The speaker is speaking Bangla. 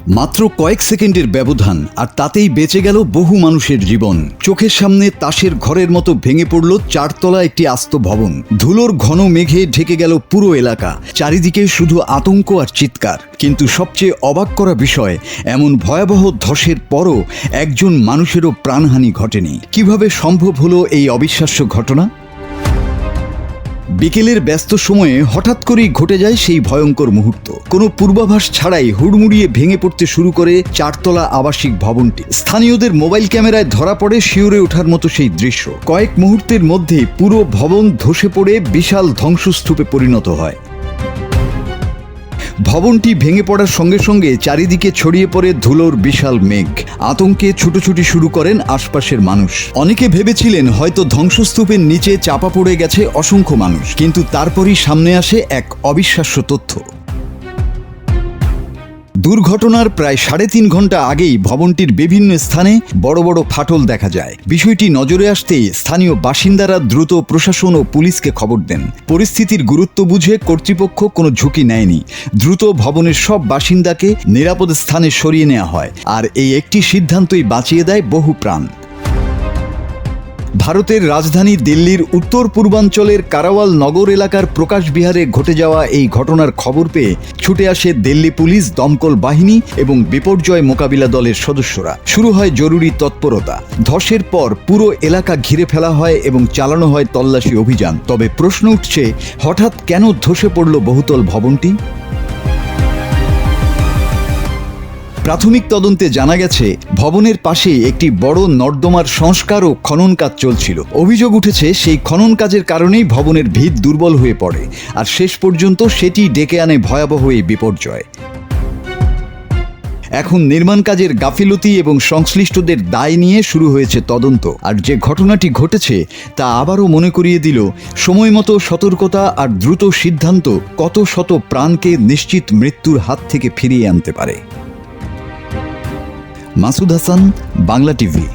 মাত্র কয়েক সেকেন্ডের ব্যবধান আর তাতেই বেঁচে গেল বহু মানুষের জীবন। চোখের সামনে তাসের ঘরের মতো ভেঙে পড়ল চারতলা একটি আস্ত ভবন। ধুলোর ঘন মেঘে ঢেকে গেল পুরো এলাকা। চারিদিকে শুধু আতঙ্ক আর চিৎকার। কিন্তু সবচেয়ে অবাক করা বিষয়, এমন ভয়াবহ ধসের পরও একজন মানুষেরও প্রাণহানি ঘটেনি। কিভাবে সম্ভব হলো এই অবিশ্বাস্য ঘটনা? বিকেলের ব্যস্ত সময়ে হঠাৎ করেই ঘটে যায় সেই ভয়ঙ্কর মুহূর্ত। কোনো পূর্বাভাস ছাড়াই হুড়মুড়িয়ে ভেঙে পড়তে শুরু করে চারতলা আবাসিক ভবনটি। স্থানীয়দের মোবাইল ক্যামেরায় ধরা পড়ে শিউরে ওঠার মতো সেই দৃশ্য। কয়েক মুহূর্তের মধ্যে পুরো ভবন ধসে পড়ে বিশাল ধ্বংসস্তূপে পরিণত হয়। ভবনটি ভেঙে পড়ার সঙ্গে সঙ্গে চারিদিকে ছড়িয়ে পড়ে ধুলোর বিশাল মেঘ। আতঙ্কে ছুটোছুটি শুরু করেন আশপাশের মানুষ। অনেকে ভেবেছিলেন হয়তো ধ্বংসস্তূপের নিচে চাপা পড়ে গেছে অসংখ্য মানুষ, কিন্তু তারপরই সামনে আসে এক অবিশ্বাস্য তথ্য। দুর্ঘটনার প্রায় 3.5 ঘন্টা আগেই ভবনটির বিভিন্ন স্থানে বড় বড় ফাটল দেখা যায়। বিষয়টি নজরে আসতেই স্থানীয় বাসিন্দারা দ্রুত প্রশাসন ও পুলিশকে খবর দেন। পরিস্থিতির গুরুত্ব বুঝে কর্তৃপক্ষ কোনো ঝুঁকি নেয়নি। দ্রুত ভবনের সব বাসিন্দাকে নিরাপদ স্থানে সরিয়ে নেওয়া হয়, আর এই একটি সিদ্ধান্তই বাঁচিয়ে দেয় বহু প্রাণ। ভারতের রাজধানী দিল্লির উত্তর পূর্বাঞ্চলের কারাওয়াল নগর এলাকার প্রকাশ বিহারে ঘটে যাওয়া এই ঘটনার খবর পেয়ে ছুটে আসে দিল্লি পুলিশ, দমকল বাহিনী এবং বিপর্যয় মোকাবিলা দলের সদস্যরা। শুরু হয় জরুরি তৎপরতা। ধসের পর পুরো এলাকা ঘিরে ফেলা হয় এবং চালানো হয় তল্লাশি অভিযান। তবে প্রশ্ন উঠছে, হঠাৎ কেন ধসে পড়ল বহুতল ভবনটি? প্রাথমিক তদন্তে জানা গেছে, ভবনের পাশে একটি বড় নর্দমার সংস্কার ও খনন কাজ চলছিল। অভিযোগ উঠেছে সেই খনন কাজের কারণেই ভবনের ভিত দুর্বল হয়ে পড়ে, আর শেষ পর্যন্ত সেটি ডেকে আনে ভয়াবহ এই বিপর্যয়। এখন নির্মাণ কাজের গাফিলতি এবং সংশ্লিষ্টদের দায় নিয়ে শুরু হয়েছে তদন্ত। আর যে ঘটনাটি ঘটেছে তা আবারও মনে করিয়ে দিল, সময়মতো সতর্কতা আর দ্রুত সিদ্ধান্ত কত শত প্রাণকে নিশ্চিত মৃত্যুর হাত থেকে ফিরিয়ে আনতে পারে। মাসুদ হাসান, বাংলা টিভি।